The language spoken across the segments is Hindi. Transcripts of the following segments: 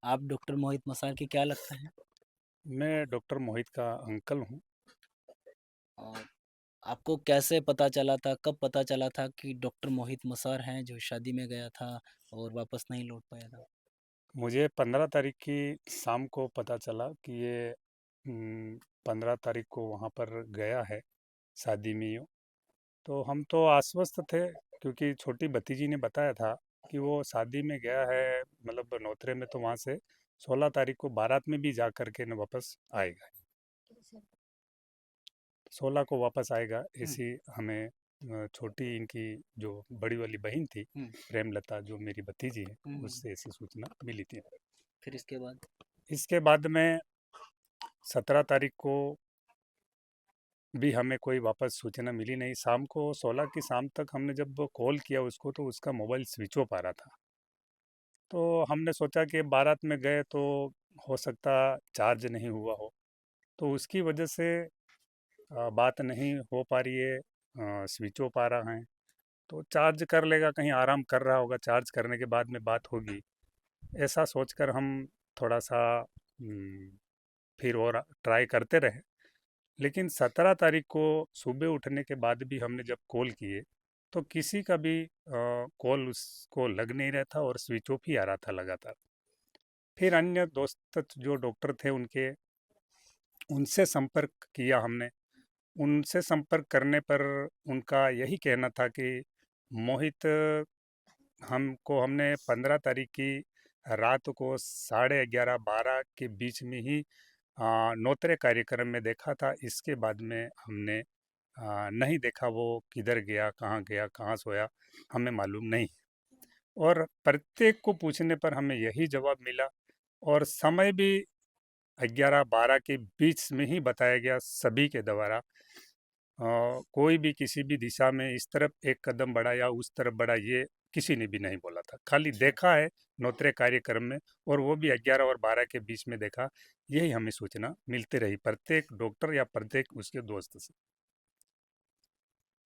आप डॉक्टर मोहित मसार के क्या लगता है? मैं डॉक्टर मोहित का अंकल हूँ। और आपको कैसे पता चला था, कब पता चला था कि डॉक्टर मोहित मसार हैं जो शादी में गया था और वापस नहीं लौट पाया था? मुझे 15 तारीख की शाम को पता चला कि ये 15 तारीख को वहाँ पर गया है शादी में यूँ। तो हम तो आश्वस्त थे, क्योंकि छोटी भतीजी ने बताया था कि वो शादी में गया है, मतलब नौतरे में, तो वहाँ से 16 तारीख को बारात में भी जा कर के न वापस आएगा। 16 को वापस आएगा, हुँ, ऐसी हमें छोटी इनकी जो बड़ी वाली बहन थी, हुँ, प्रेमलता, जो मेरी भतीजी है, हुँ। उससे ऐसी सूचना मिली थी। फिर इसके बाद? इसके बाद में 17 तारीख को भी हमें कोई वापस सूचना मिली नहीं। शाम को 16 की शाम तक हमने जब कॉल किया उसको, तो उसका मोबाइल स्विच ऑफ आ रहा था। तो हमने सोचा कि बारात में गए तो हो सकता चार्ज नहीं हुआ हो, तो उसकी वजह से बात नहीं हो पा रही है, स्विच ऑफ आ रहा है। तो चार्ज कर लेगा, कहीं आराम कर रहा होगा, चार्ज करने के बाद में बात होगी, ऐसा सोचकर हम थोड़ा सा फिर और ट्राई करते रहे। लेकिन 17 तारीख को सुबह उठने के बाद भी हमने जब कॉल किए, तो किसी का भी कॉल उसको लग नहीं रहा था और स्विच ऑफ ही आ रहा था लगातार। फिर अन्य दोस्त जो डॉक्टर थे उनके, उनसे संपर्क किया हमने। उनसे संपर्क करने पर उनका यही कहना था कि मोहित, हमने 15 तारीख की रात को 11:30 12 के बीच में ही नौतरे कार्यक्रम में देखा था। इसके बाद में हमने नहीं देखा, वो किधर गया, कहाँ सोया, हमें मालूम नहीं। और प्रत्येक को पूछने पर हमें यही जवाब मिला, और समय भी 11 12 के बीच में ही बताया गया सभी के द्वारा। कोई भी किसी भी दिशा में इस तरफ एक कदम बढ़ा या उस तरफ बढ़ा, ये किसी ने भी नहीं बोला था। खाली देखा है नौतरे कार्यक्रम में, और वो भी 11 और 12 के बीच में देखा। यही हमें सूचना मिलती रही प्रत्येक डॉक्टर या प्रत्येक उसके दोस्त से।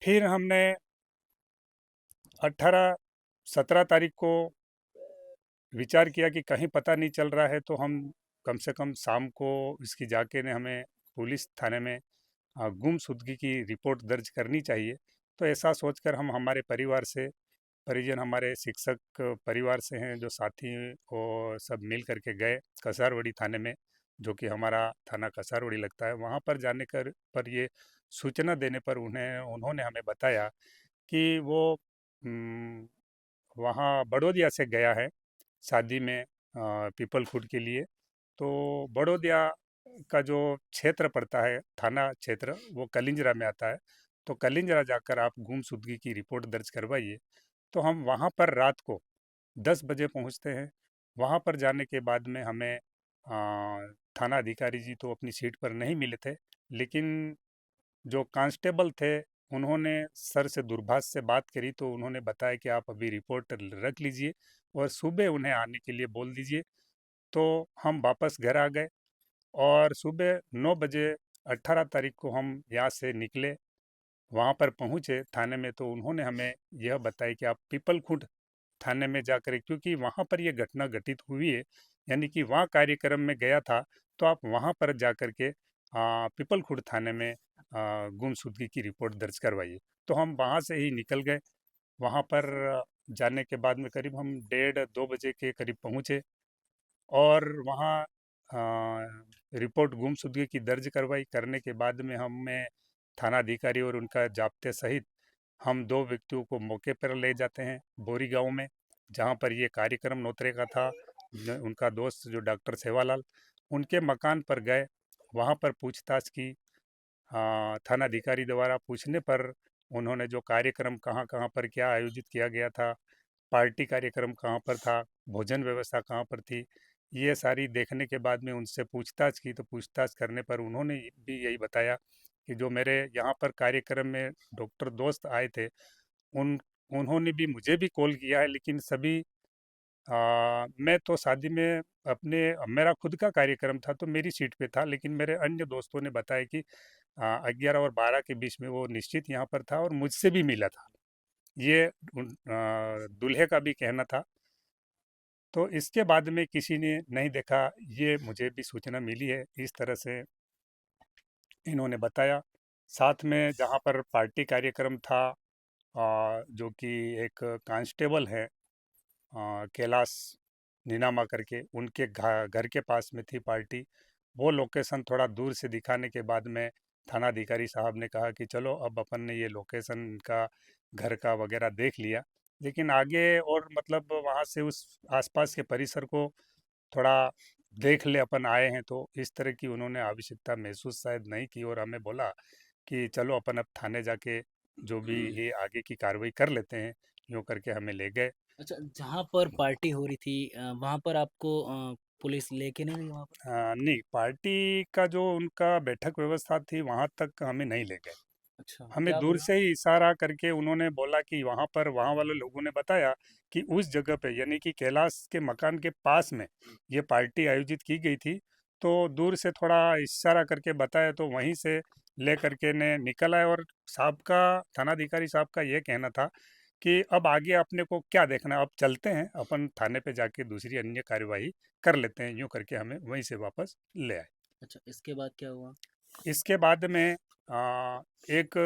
फिर हमने 18 17 तारीख को विचार किया कि कहीं पता नहीं चल रहा है, तो हम कम से कम शाम को इसकी जाके ने हमें पुलिस थाने में गुमशुदगी की रिपोर्ट दर्ज करनी चाहिए। तो ऐसा सोचकर हम हमारे परिवार से, परिजन हमारे शिक्षक परिवार से हैं जो साथी, वो सब मिल करके गए कसारवड़ी थाने में, जो कि हमारा थाना कसारवड़ी लगता है। वहाँ पर जाने कर पर ये सूचना देने पर उन्होंने हमें बताया कि वो वहाँ बड़ौदिया से गया है शादी में, पीपल खुड के लिए। तो बड़ौदिया का जो क्षेत्र पड़ता है, थाना क्षेत्र, वो कलिंजरा में आता है। तो कलिंजरा जाकर आप गुमशुदगी की रिपोर्ट दर्ज करवाइए। तो हम वहाँ पर रात को 10 बजे पहुँचते हैं। वहाँ पर जाने के बाद में हमें थाना अधिकारी जी तो अपनी सीट पर नहीं मिले थे, लेकिन जो कांस्टेबल थे, उन्होंने सर से दूरभाष से बात करी, तो उन्होंने बताया कि आप अभी रिपोर्ट रख लीजिए और सुबह उन्हें आने के लिए बोल दीजिए। तो हम वापस घर आ गए, और सुबह 9 बजे 18 तारीख को हम यहाँ से निकले। वहाँ पर पहुँचे थाने में, तो उन्होंने हमें यह बताया कि आप पीपल खुंड थाने में जाकर, क्योंकि वहाँ पर ये घटना घटित हुई है, यानी कि वहाँ कार्यक्रम में गया था, तो आप वहाँ पर जाकर के पीपल खुर्द थाने में गुमशुदगी की रिपोर्ट दर्ज करवाइए। तो हम वहाँ से ही निकल गए। वहाँ पर जाने के बाद में करीब हम 1:30 2 बजे के करीब पहुँचे, और वहाँ रिपोर्ट गुमशुदगी की दर्ज करवाई। करने के बाद में हमें थाना अधिकारी और उनका जाब्ते सहित हम 2 व्यक्तियों को मौके पर ले जाते हैं बोरी गांव में, जहां पर ये कार्यक्रम नौतरे का था। उनका दोस्त जो डॉक्टर सेवालाल, उनके मकान पर गए। वहां पर पूछताछ की। थाना अधिकारी द्वारा पूछने पर उन्होंने जो कार्यक्रम कहाँ कहाँ पर क्या आयोजित किया गया था, पार्टी कार्यक्रम कहाँ पर था, भोजन व्यवस्था कहाँ पर थी, ये सारी देखने के बाद में उनसे पूछताछ की। तो पूछताछ करने पर उन्होंने भी यही बताया कि जो मेरे यहाँ पर कार्यक्रम में डॉक्टर दोस्त आए थे, उन उन्होंने भी मुझे भी कॉल किया है, लेकिन सभी मैं तो शादी में अपने, मेरा खुद का कार्यक्रम था तो मेरी सीट पे था, लेकिन मेरे अन्य दोस्तों ने बताया कि 11 और 12 के बीच में वो निश्चित यहाँ पर था और मुझसे भी मिला था। ये दूल्हे का भी कहना था। तो इसके बाद में किसी ने नहीं देखा, ये मुझे भी सूचना मिली है, इस तरह से इन्होंने बताया। साथ में जहाँ पर पार्टी कार्यक्रम था, जो कि एक कांस्टेबल है, कैलाश नीनामा करके, उनके घर के पास में थी पार्टी। वो लोकेशन थोड़ा दूर से दिखाने के बाद में थानाधिकारी साहब ने कहा कि चलो अब अपन ने ये लोकेशन का घर का वगैरह देख लिया, लेकिन आगे और मतलब वहाँ से उस आसपास के परिसर को थोड़ा देख ले, अपन आए हैं, तो इस तरह की उन्होंने आवश्यकता महसूस शायद नहीं की और हमें बोला कि चलो अपन अब थाने जाके जो भी ये आगे की कार्रवाई कर लेते हैं। यूँ करके हमें ले गए। अच्छा, जहाँ पर पार्टी हो रही थी वहाँ पर आपको पुलिस लेके नहीं गई वहाँ पर? नहीं, पार्टी का जो उनका बैठक व्यवस्था थी वहाँ तक हमें नहीं ले गए। अच्छा, हमें क्या दूर बोला? से ही इशारा करके उन्होंने बोला कि वहाँ पर, वहाँ वाले लोगों ने बताया कि उस जगह पे, यानी कि कैलाश के मकान के पास में ये पार्टी आयोजित की गई थी। तो दूर से थोड़ा इशारा करके बताया, तो वहीं से ले करके ने निकल आए। और साहब का, थानाधिकारी साहब का ये कहना था कि अब आगे अपने को क्या देखना है, अब चलते हैं अपन थाने पे जाके दूसरी अन्य कार्यवाही कर लेते हैं। यूँ करके हमें वहीं से वापस ले आए। अच्छा, इसके बाद क्या हुआ? इसके बाद में एक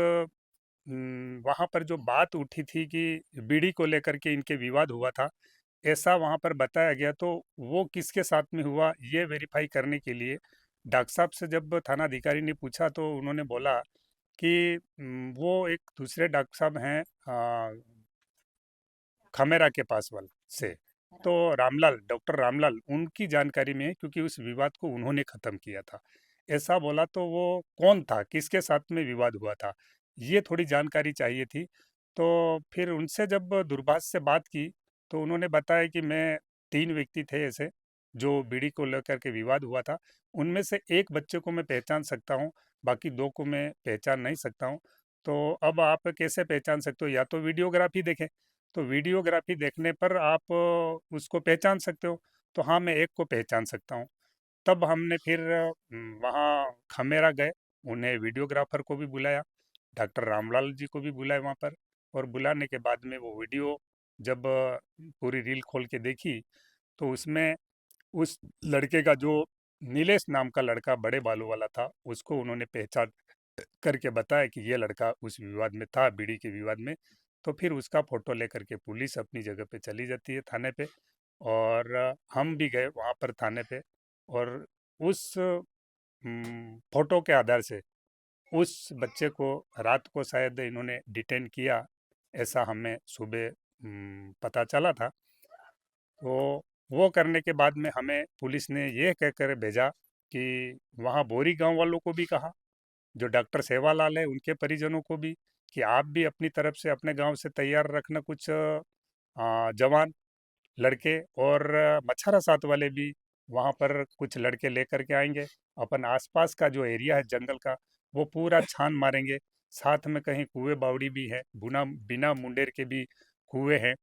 वहाँ पर जो बात उठी थी कि बीड़ी को लेकर के इनके विवाद हुआ था, ऐसा वहाँ पर बताया गया। तो वो किसके साथ में हुआ, ये वेरीफाई करने के लिए डॉक्टर साहब से जब थानाधिकारी ने पूछा, तो उन्होंने बोला कि वो एक दूसरे डॉक्टर साहब हैं, खमेरा के पास वाल से, तो रामलाल, डॉक्टर रामलाल, उनकी जानकारी में है, क्योंकि उस विवाद को उन्होंने ख़त्म किया था। ऐसा बोला, तो वो कौन था, किसके साथ में विवाद हुआ था, ये थोड़ी जानकारी चाहिए थी। तो फिर उनसे जब दूरभाष से बात की, तो उन्होंने बताया कि मैं 3 व्यक्ति थे ऐसे, जो बीड़ी को लेकर के विवाद हुआ था। उनमें से एक बच्चे को मैं पहचान सकता हूँ, बाकी 2 को मैं पहचान नहीं सकता हूँ। तो अब आप कैसे पहचान सकते हो? या तो वीडियोग्राफी देखें। तो वीडियोग्राफी देखने पर आप उसको पहचान सकते हो। तो हाँ, मैं एक को पहचान सकता हूँ। तब हमने फिर वहाँ खमेरा गए, उन्हें वीडियोग्राफर को भी बुलाया, डॉक्टर रामलाल जी को भी बुलाया वहाँ पर। और बुलाने के बाद में वो वीडियो जब पूरी रील खोल के देखी, तो उसमें उस लड़के का, जो नीलेश नाम का लड़का बड़े बालों वाला था, उसको उन्होंने पहचान करके बताया कि ये लड़का उस विवाद में था, बीड़ी के विवाद में। तो फिर उसका फ़ोटो लेकर के पुलिस अपनी जगह पे चली जाती है, थाने पे। और हम भी गए वहाँ पर थाने पे, और उस फ़ोटो के आधार से उस बच्चे को रात को शायद इन्होंने डिटेन किया, ऐसा हमें सुबह पता चला था। तो वो करने के बाद में हमें पुलिस ने ये कहकर भेजा कि वहाँ बोरी गांव वालों को भी कहा, जो डॉक्टर सेवालाल है उनके परिजनों को भी, कि आप भी अपनी तरफ से अपने गांव से तैयार रखना कुछ जवान लड़के, और मच्छारा साथ वाले भी वहाँ पर कुछ लड़के लेकर के आएंगे। अपन आसपास का जो एरिया है जंगल का, वो पूरा छान मारेंगे। साथ में कहीं कुएं बावड़ी भी है, बुना बिना मुंडेर के भी कुएं हैं,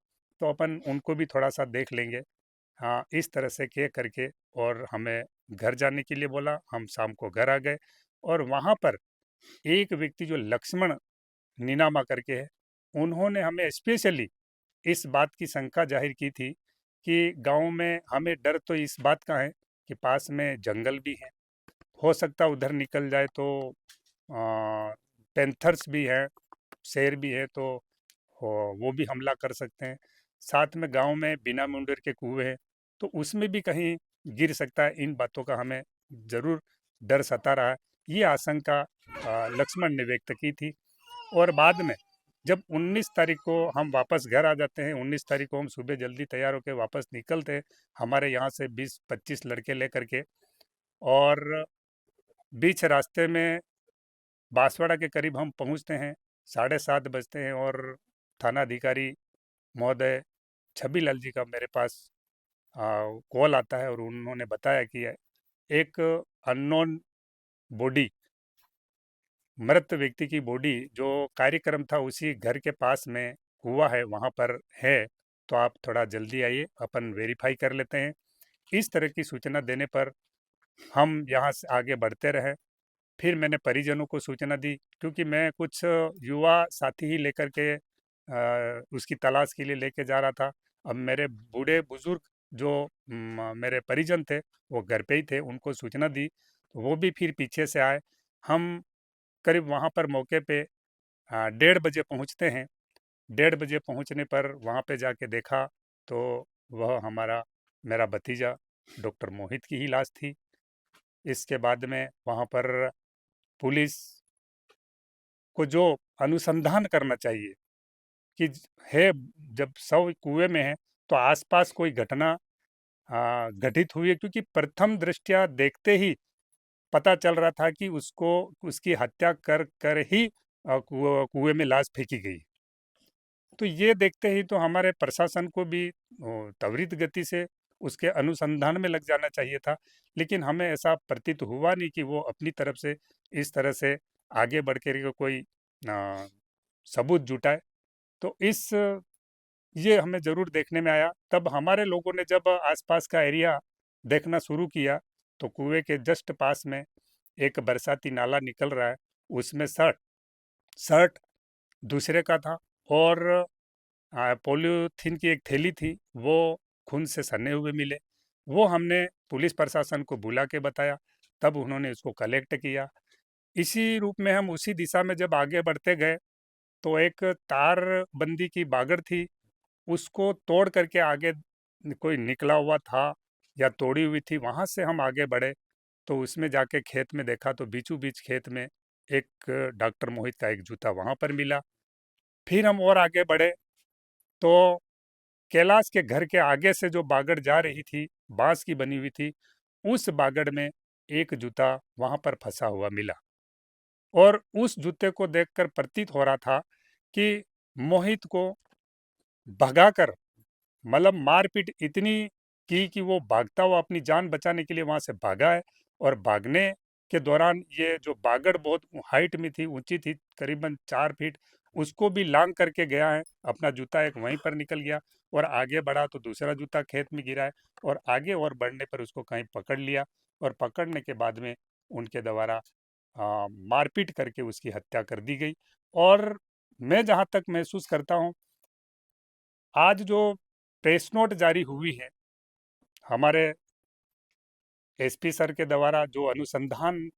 तो अपन उनको भी थोड़ा सा देख लेंगे। हाँ, इस तरह से कह करके और हमें घर जाने के लिए बोला। हम शाम को घर आ गए, और वहाँ पर एक व्यक्ति जो लक्ष्मण नीनामा करके है, उन्होंने हमें स्पेशली इस बात की शंका जाहिर की थी कि गांव में हमें डर तो इस बात का है कि पास में जंगल भी है, हो सकता है उधर निकल जाए तो पैंथर्स भी हैं, शेर भी है, तो वो भी हमला कर सकते हैं। साथ में गांव में बिना मुंडेर के कुएं हैं, तो उसमें भी कहीं गिर सकता है। इन बातों का हमें ज़रूर डर सता रहा है। ये आशंका लक्ष्मण ने व्यक्त की थी। और बाद में जब 19 तारीख को हम वापस घर आ जाते हैं, 19 तारीख को हम सुबह जल्दी तैयार होकर वापस निकलते हैं, हमारे यहाँ से 20-25 लड़के लेकर के। और बीच रास्ते में बांसवाड़ा के करीब हम पहुँचते हैं, 7:30 बजते हैं, और थानाधिकारी महोदय छबीलाल जी का मेरे पास कॉल आता है, और उन्होंने बताया कि एक अननोन बॉडी, मृत व्यक्ति की बॉडी, जो कार्यक्रम था उसी घर के पास में हुआ है, वहाँ पर है, तो आप थोड़ा जल्दी आइए, अपन वेरीफाई कर लेते हैं। इस तरह की सूचना देने पर हम यहाँ से आगे बढ़ते रहे। फिर मैंने परिजनों को सूचना दी, क्योंकि मैं कुछ युवा साथी ही लेकर के उसकी तलाश के लिए लेके जा रहा था। अब मेरे बूढ़े बुजुर्ग जो मेरे परिजन थे वो घर पे ही थे, उनको सूचना दी, तो वो भी फिर पीछे से आए। हम करीब वहाँ पर मौके पे 1:30 बजे पहुँचते हैं। 1:30 बजे पहुँचने पर वहाँ पे जाके देखा तो वह मेरा भतीजा डॉक्टर मोहित की ही लाश थी। इसके बाद में वहाँ पर पुलिस को जो अनुसंधान करना चाहिए कि है, जब शव कुएं में है तो आसपास कोई घटना घटित हुई है, क्योंकि प्रथम दृष्टया देखते ही पता चल रहा था कि उसको उसकी हत्या कर कर ही कुएं में लाश फेंकी गई। तो ये देखते ही तो हमारे प्रशासन को भी त्वरित गति से उसके अनुसंधान में लग जाना चाहिए था, लेकिन हमें ऐसा प्रतीत हुआ नहीं कि वो अपनी तरफ से इस तरह से आगे बढ़ कर के कोई सबूत जुटाए। तो ये हमें ज़रूर देखने में आया। तब हमारे लोगों ने जब आसपास का एरिया देखना शुरू किया तो कुएं के जस्ट पास में एक बरसाती नाला निकल रहा है, उसमें शर्ट शर्ट दूसरे का था, और पॉलीथीन की एक थैली थी, वो खून से सने हुए मिले। वो हमने पुलिस प्रशासन को बुला के बताया, तब उन्होंने उसको कलेक्ट किया। इसी रूप में हम उसी दिशा में जब आगे बढ़ते गए तो एक तारबंदी की बागड़ थी, उसको तोड़ करके आगे कोई निकला हुआ था या तोड़ी हुई थी, वहाँ से हम आगे बढ़े तो उसमें जाके खेत में देखा तो बीचों बीच खेत में एक डॉक्टर मोहित का एक जूता वहाँ पर मिला। फिर हम और आगे बढ़े तो कैलाश के घर के आगे से जो बागड़ जा रही थी, बांस की बनी हुई थी, उस बागड़ में एक जूता वहाँ पर फंसा हुआ मिला, और उस जूते को देखकर प्रतीत हो रहा था कि मोहित को भगाकर, मतलब मारपीट इतनी की कि वो भागता हुआ अपनी जान बचाने के लिए वहां से भागा है, और भागने के दौरान ये जो बागड़ बहुत हाइट में थी, ऊंची थी, करीबन 4 फीट, उसको भी लांग करके गया है। अपना जूता एक वहीं पर निकल गया, और आगे बढ़ा तो दूसरा जूता खेत में गिरा है, और आगे और बढ़ने पर उसको कहीं पकड़ लिया, और पकड़ने के बाद में उनके द्वारा मारपीट करके उसकी हत्या कर दी गई। और मैं जहाँ तक महसूस करता हूँ, आज जो प्रेस नोट जारी हुई है हमारे एसपी सर के द्वारा, जो अनुसंधान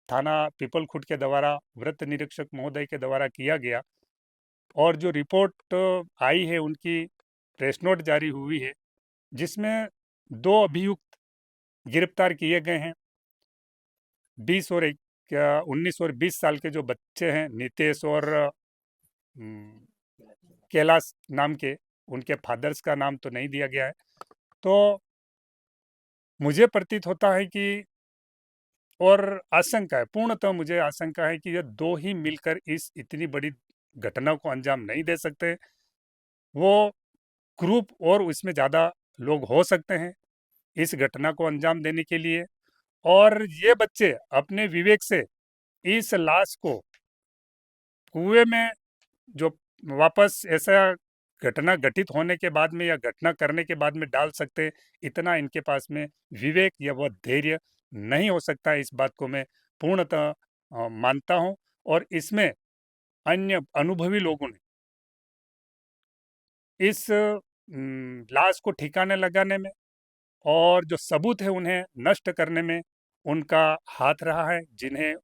थाना पीपल खुट के द्वारा वृत्त निरीक्षक महोदय के द्वारा किया गया, और जो रिपोर्ट आई है उनकी, प्रेस नोट जारी हुई है, जिसमें 2 अभियुक्त गिरफ्तार किए गए हैं। 19 और 20 साल के जो बच्चे हैं, नितेश और कैलाश नाम के, उनके फादर्स का नाम तो नहीं दिया गया है। तो मुझे प्रतीत होता है कि, और आशंका है, पूर्णतः मुझे आशंका है कि ये दो ही मिलकर इस इतनी बड़ी घटना को अंजाम नहीं दे सकते। वो ग्रुप और उसमें ज़्यादा लोग हो सकते हैं इस घटना को अंजाम देने के लिए, और ये बच्चे अपने विवेक से इस लाश को कुएं में जो वापस ऐसा घटना घटित होने के बाद में या घटना करने के बाद में डाल सकते, इतना इनके पास में विवेक या वह धैर्य नहीं हो सकता है। इस बात को मैं पूर्णतः मानता हूं, और इसमें अन्य अनुभवी लोगों ने इस लाश को ठिकाने लगाने में और जो सबूत है उन्हें नष्ट करने में उनका हाथ रहा है, जिन्हें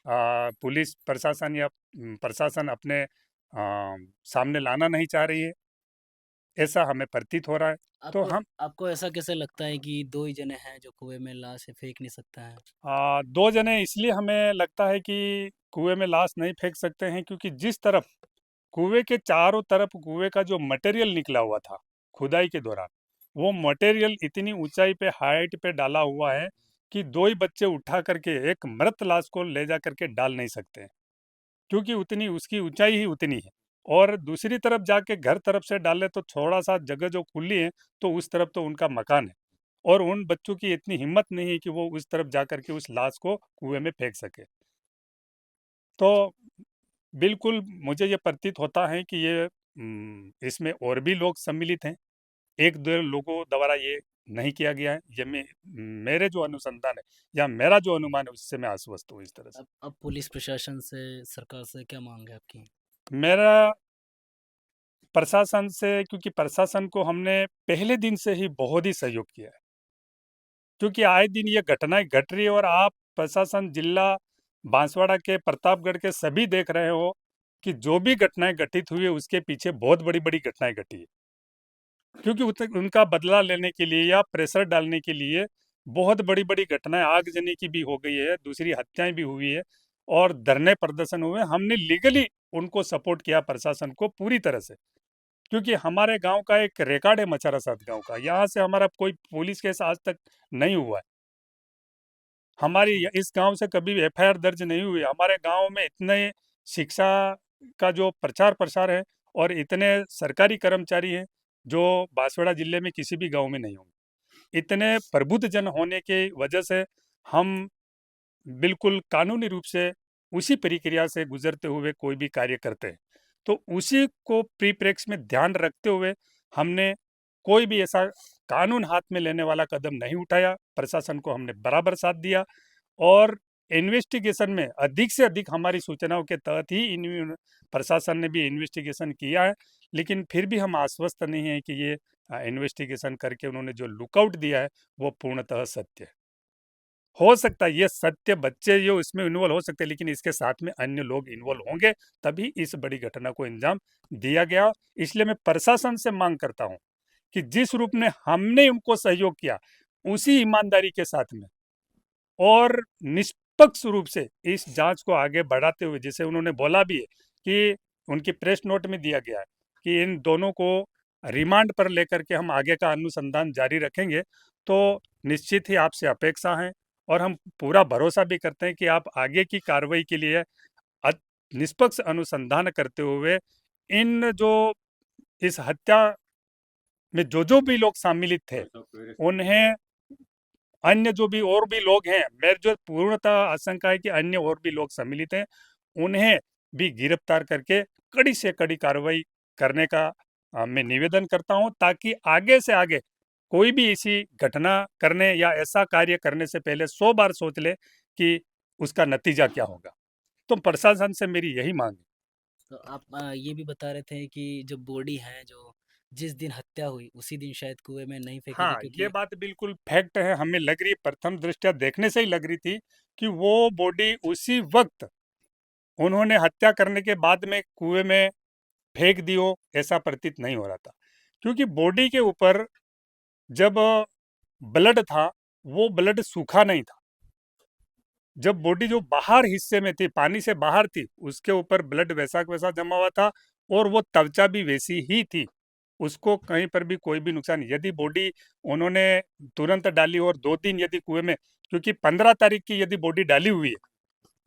पुलिस प्रशासन या प्रशासन अपने सामने लाना नहीं चाह रही है, ऐसा हमें प्रतीत हो रहा है। तो आपको हम आपको ऐसा कैसे लगता है कि 2 ही जने हैं जो कुएँ में लाश फेंक नहीं सकता है? 2 जने इसलिए हमें लगता है कि कुएं में लाश नहीं फेंक सकते हैं, क्योंकि जिस तरफ कुएं के चारों तरफ कुएं का जो मटेरियल निकला हुआ था खुदाई के दौरान, वो मटेरियल इतनी ऊंचाई पे, हाइट पे डाला हुआ है कि 2 ही बच्चे उठा करके एक मृत लाश को ले जा करके डाल नहीं सकते हैं, क्योंकि उतनी उसकी ऊंचाई ही उतनी है। और दूसरी तरफ जाके घर तरफ से डाले तो थोड़ा सा जगह जो खुली है, तो उस तरफ तो उनका मकान है, और उन बच्चों की इतनी हिम्मत नहीं है कि वो उस तरफ जा करके उस लाश को कुएं में फेंक सके। तो बिल्कुल मुझे ये प्रतीत होता है कि ये इसमें और भी लोग सम्मिलित हैं। एक दो लोगों द्वारा ये नहीं किया गया है। ये मेरे जो अनुसंधान है या मेरा जो अनुमान है, उससे मैं आश्वस्त हूँ इस तरह से। अब पुलिस प्रशासन से, सरकार से क्या माँग है आपकी? मेरा प्रशासन से, क्योंकि प्रशासन को हमने पहले दिन से ही बहुत ही सहयोग किया है, क्योंकि आए दिन ये घटनाएं घट रही है और आप प्रशासन जिला बांसवाड़ा के, प्रतापगढ़ के सभी देख रहे हो कि जो भी घटनाएं घटित हुई है उसके पीछे बहुत बड़ी बड़ी घटनाएं घटी है, क्योंकि उनका बदला लेने के लिए या प्रेशर डालने के लिए बहुत बड़ी बड़ी घटनाएं आगजनी की भी हो गई है, दूसरी हत्याएं भी हुई है और धरने प्रदर्शन हुए। हमने लीगली उनको सपोर्ट किया, प्रशासन को पूरी तरह से, क्योंकि हमारे गांव का एक रिकॉर्ड है मचारा साथ गांव का, यहाँ से हमारा कोई पुलिस केस आज तक नहीं हुआ है। हमारी इस गांव से कभी एफआईआर दर्ज नहीं हुई। हमारे गांव में इतने शिक्षा का जो प्रचार प्रसार है और इतने सरकारी कर्मचारी हैं जो बांसवाड़ा जिले में किसी भी गांव में नहीं होंगे। इतने प्रबुद्ध जन होने की वजह से हम बिल्कुल कानूनी रूप से उसी प्रक्रिया से गुजरते हुए कोई भी कार्य करते हैं। तो उसी को परिप्रेक्ष्य में ध्यान रखते हुए हमने कोई भी ऐसा कानून हाथ में लेने वाला कदम नहीं उठाया। प्रशासन को हमने बराबर साथ दिया और इन्वेस्टिगेशन में अधिक से अधिक हमारी सूचनाओं के तहत ही प्रशासन ने भी इन्वेस्टिगेशन किया है। लेकिन फिर भी हम आश्वस्त नहीं हैं कि ये इन्वेस्टिगेशन करके उन्होंने जो लुकआउट दिया है वो पूर्णतः सत्य है। हो सकता है ये सत्य, बच्चे जो इसमें इन्वॉल्व हो सकते हैं, लेकिन इसके साथ में अन्य लोग इन्वॉल्व होंगे, तभी इस बड़ी घटना को अंजाम दिया गया। इसलिए मैं प्रशासन से मांग करता हूं कि जिस रूप में हमने उनको सहयोग किया उसी ईमानदारी के साथ में और निष्पक्ष रूप से इस जांच को आगे बढ़ाते हुए, जैसे उन्होंने बोला भी है कि उनकी प्रेस नोट में दिया गया है कि इन दोनों को रिमांड पर लेकर के हम आगे का अनुसंधान जारी रखेंगे, तो निश्चित ही आपसे अपेक्षा है और हम पूरा भरोसा भी करते हैं कि आप आगे की कार्रवाई के लिए निष्पक्ष अनुसंधान करते हुए इन जो इस हत्या में जो भी लोग सम्मिलित थे उन्हें, अन्य जो भी और भी लोग हैं, मेरे जो पूर्णतः आशंका है कि अन्य और भी लोग सम्मिलित हैं, उन्हें भी गिरफ्तार करके कड़ी से कड़ी कार्रवाई करने का मैं निवेदन करता हूं, ताकि आगे से आगे कोई भी ऐसी घटना करने या ऐसा कार्य करने से पहले 100 बार सोच ले कि उसका नतीजा क्या होगा। तो प्रशासन से मेरी यही मांग है। तो आप ये भी बता रहे थे कि जो बॉडी है, जो जिस दिन हत्या हुई उसी दिन शायद कुएँ में नहीं फेंका गया, हाँ, ये क्योंकि बात बिल्कुल फैक्ट है। हमें लग रही, प्रथम दृष्टया देखने से ही लग रही थी कि वो बॉडी उसी वक्त उन्होंने हत्या करने के बाद में कुएं में फेंक दी हो, ऐसा प्रतीत नहीं हो रहा था, क्योंकि बॉडी के ऊपर जब ब्लड था वो ब्लड सूखा नहीं था। जब बॉडी जो बाहर हिस्से में थी, पानी से बाहर थी, उसके ऊपर ब्लड वैसा का वैसा जमा हुआ था और वो त्वचा भी वैसी ही थी। उसको कहीं पर भी कोई भी नुकसान, यदि बॉडी उन्होंने तुरंत डाली और 2 दिन यदि कुएं में, क्योंकि 15 तारीख की यदि बॉडी डाली हुई है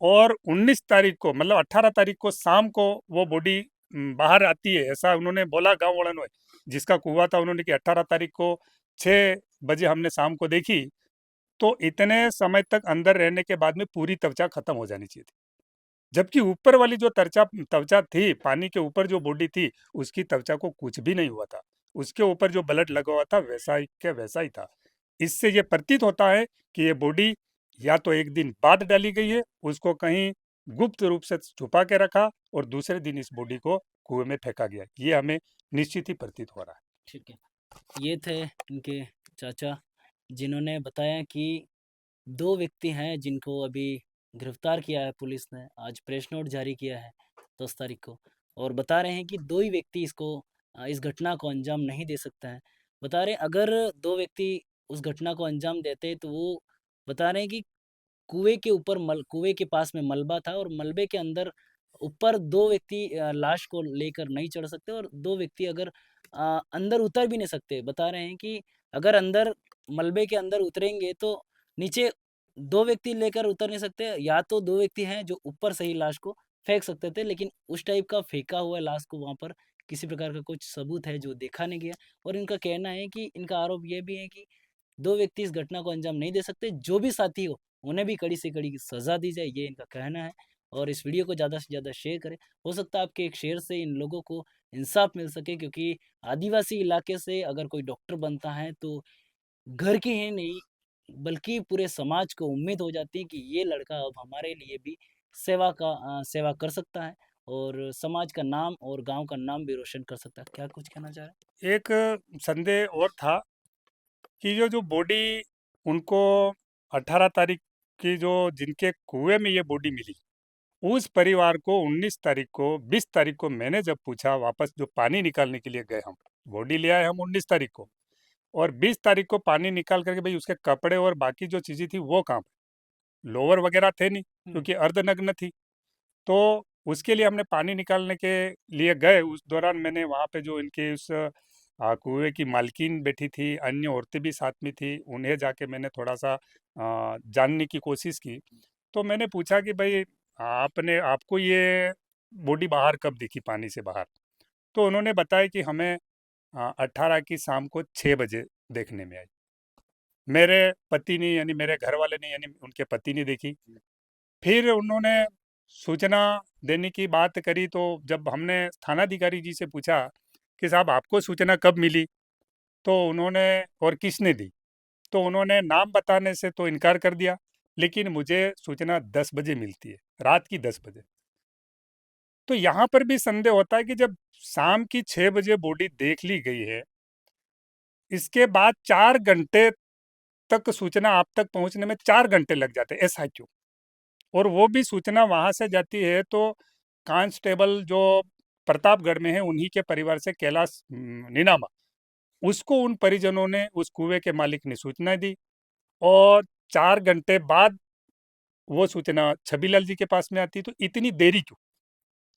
और 19 तारीख को, मतलब 18 तारीख को शाम को वो बॉडी बाहर आती है, ऐसा उन्होंने बोला गांव वालों ने, जिसका कुआ था उन्होंने, कि 18 तारीख को 6 बजे हमने शाम को देखी, तो इतने समय तक अंदर रहने के बाद में पूरी त्वचा खत्म हो जानी चाहिए थी। जबकि ऊपर वाली जो त्वचा त्वचा थी, पानी के ऊपर जो बॉडी थी, उसकी त्वचा को कुछ भी नहीं हुआ था। उसके ऊपर जो ब्लड लगा हुआ था वैसा ही के वैसा ही था। इससे ये प्रतीत होता है कि ये बॉडी या तो एक दिन बाद डाली गई है, उसको कहीं गुप्त रूप से छुपा के रखा और दूसरे दिन इस बॉडी को कुएं में फेंका गया। ये हमें निश्चित ही प्रतीत हो रहा है। ठीक है। ये थे इनके चाचा, जिन्होंने बताया कि 2 व्यक्ति हैं जिनको अभी गिरफ्तार किया है पुलिस ने। आज प्रेस नोट जारी किया है 10 तारीख को, और बता रहे हैं कि 2 ही व्यक्ति इस घटना को अंजाम नहीं दे सकते हैं। बता रहे हैं अगर 2 व्यक्ति उस घटना को अंजाम देते तो वो बता रहे हैं कि कुएँ के पास में मलबा था और मलबे के अंदर ऊपर 2 व्यक्ति लाश को लेकर नहीं चढ़ सकते, और 2 व्यक्ति अगर अंदर उतर भी नहीं सकते। बता रहे हैं कि अगर अंदर मलबे के अंदर उतरेंगे तो नीचे 2 व्यक्ति लेकर उतर नहीं सकते, या तो 2 व्यक्ति हैं जो ऊपर से ही लाश को फेंक सकते थे, लेकिन उस टाइप का फेंका हुआ लाश को वहाँ पर किसी प्रकार का कुछ सबूत है जो देखा नहीं गया। और इनका कहना है कि इनका आरोप ये भी है कि 2 व्यक्ति इस घटना को अंजाम नहीं दे सकते, जो भी साथी हो उन्हें भी कड़ी से कड़ी सज़ा दी जाए, ये इनका कहना है। और इस वीडियो को ज़्यादा से ज़्यादा शेयर करें। हो सकता है आपके एक शेयर से इन लोगों को इंसाफ मिल सके, क्योंकि आदिवासी इलाके से अगर कोई डॉक्टर बनता है तो घर की ही नहीं बल्कि पूरे समाज को उम्मीद हो जाती है कि ये लड़का अब हमारे लिए भी सेवा कर सकता है। और समाज का नाम और गांव का नाम भी रोशन कर सकता है। क्या कुछ कहना चाह रहे एक संदेह और था कि जो जो बॉडी उनको 18 तारीख की जो जिनके कुएं में ये बॉडी मिली, उस परिवार को 19 तारीख को 20 तारीख को मैंने जब पूछा, वापस जो पानी निकालने के लिए गए, हम बॉडी ले आए हम 19 तारीख को, और 20 तारीख को पानी निकाल करके भाई उसके कपड़े और बाकी जो चीज़ें थी वो कहाँ पे? लोअर वगैरह थे नहीं, हैं? क्योंकि अर्धनग्न थी। तो उसके लिए हमने पानी निकालने के लिए गए, उस दौरान मैंने वहाँ पे जो इनके उस कुएं की मालकिन बैठी थी, अन्य औरतें भी साथ में थी, उन्हें जाके मैंने थोड़ा सा जानने की कोशिश की। तो मैंने पूछा कि भाई आपने आपको ये बॉडी बाहर कब दिखी पानी से बाहर? तो उन्होंने बताया कि हमें 18 की शाम को 6 बजे देखने में आई। मेरे पति ने यानी मेरे घर वाले ने यानी उनके पति ने देखी। फिर उन्होंने सूचना देने की बात करी, तो जब हमने थानाधिकारी जी से पूछा कि साहब आपको सूचना कब मिली, तो उन्होंने और किसने दी, तो उन्होंने नाम बताने से तो इनकार कर दिया, लेकिन मुझे सूचना 10 बजे मिलती है, रात की 10 बजे। तो यहाँ पर भी संदेह होता है कि जब शाम की 6 बजे बॉडी देख ली गई है, इसके बाद 4 घंटे तक सूचना आप तक पहुँचने में 4 घंटे लग जाते हैं, ऐसा क्यों? और वो भी सूचना वहाँ से जाती है तो कांस्टेबल जो प्रतापगढ़ में है, उन्हीं के परिवार से कैलाश नीनामा, उसको उन परिजनों ने, उस कुएं के मालिक ने सूचना दी, और 4 घंटे बाद वो सूचना छबीलाल जी के पास में आती। तो इतनी देरी क्यों?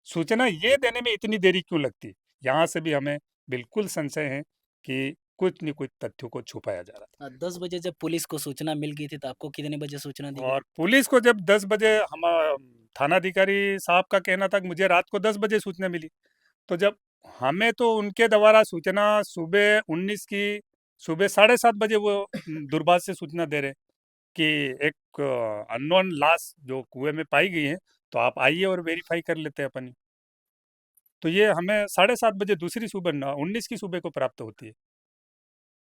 सूचना ये देने में इतनी देरी क्यों लगती? यहाँ से भी हमें बिल्कुल संशय है कि कुछ न कुछ तथ्यों को छुपाया जा रहा 10 बजे जब पुलिस को सूचना मिल गई थी, तो आपको कितने बजे सूचना दी था। गई? और पुलिस को जब 10 बजे हम थानाधिकारी साहब का कहना था कि मुझे रात को 10 बजे सूचना मिली। तो जब हमें तो उनके द्वारा सूचना सुबह 19 की सुबह 7:30 बजे वो दूरभाष से सूचना दे रहे कि एक अननोन लाश जो कुएं में पाई गई है, तो आप आइए और वेरीफाई कर लेते हैं अपन। तो ये हमें 7:30 बजे दूसरी सुबह 19 की सुबह को प्राप्त होती है।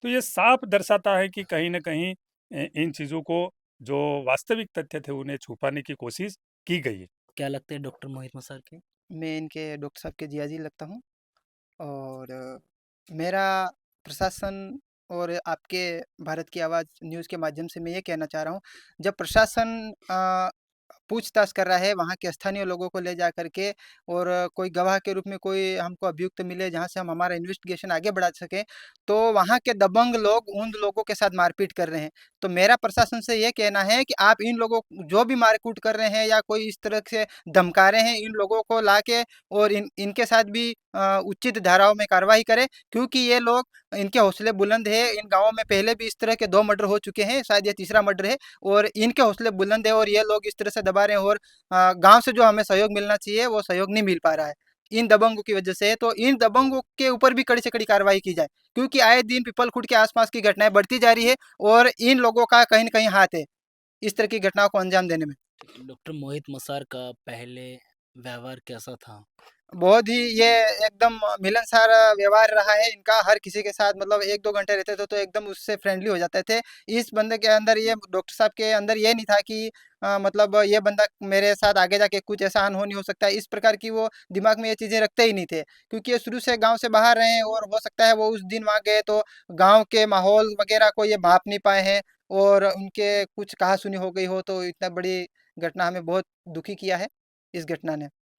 तो ये साफ दर्शाता है कि कहीं न कहीं इन चीज़ों को जो वास्तविक तथ्य थे उन्हें छुपाने की कोशिश की गई है। क्या लगते हैं डॉक्टर मोहित मसार के? मैं इनके डॉक्टर साहब के जियाजी लगता हूँ और मेरा प्रशासन और आपके भारत की आवाज़ न्यूज़ के माध्यम से मैं ये कहना चाह रहा हूँ, जब प्रशासन पूछताछ कर रहा है वहाँ के स्थानीय लोगों को ले जा कर के और कोई गवाह के रूप में कोई हमको अभियुक्त मिले जहाँ से हम हमारा इन्वेस्टिगेशन आगे बढ़ा सकें, तो वहाँ के दबंग लोग उन लोगों के साथ मारपीट कर रहे हैं। तो मेरा प्रशासन से ये कहना है कि आप इन लोगों जो भी मारकूट कर रहे हैं या कोई इस तरह से धमका रहे हैं, इन लोगों को लाके और इनके साथ भी उचित धाराओं में कार्रवाई करें, क्योंकि ये लोग इनके हौसले बुलंद है। इन गाँवों में पहले भी इस तरह के 2 मर्डर हो चुके हैं, शायद ये तीसरा मर्डर है और इनके हौसले बुलंद है और ये लोग इस तरह से दबा रहे हैं और गाँव से जो हमें सहयोग मिलना चाहिए, वो सहयोग नहीं मिल पा रहा है, इन दबंगों की वजह से। तो इन दबंगों के ऊपर भी कड़ी से कड़ी कार्रवाई की जाए, क्योंकि आए दिन पीपलखुट के आस-पास की घटनाएँ बढ़ती जा रही है और इन लोगों का कहीं न कहीं हाथ है, इस तरह की घटनाओं को अंजाम देने में। डॉक्टर मोहित मसार का पहले व्यवहार कैसा था? बहुत ही ये एकदम मिलनसार व्यवहार रहा है इनका, हर किसी के साथ मतलब 1-2 घंटे रहते थे तो एकदम उससे फ्रेंडली हो जाते थे। इस बंदे के अंदर ये डॉक्टर साहब के अंदर ये नहीं था कि मतलब ये बंदा मेरे साथ आगे जाके कुछ ऐसा अनहोनी हो सकता है, इस प्रकार की वो दिमाग में ये चीज़ें रखते ही नहीं थे। क्योंकि ये शुरू से गाँव से बाहर रहे हैं और हो सकता है वो उस दिन वहाँ गए तो गाँव के माहौल वगैरह को ये भाँप नहीं पाए हैं और उनके कुछ कहा-सुनी हो गई हो, तो इतना बड़ी घटना हमें बहुत दुखी किया है, इस घटना ने।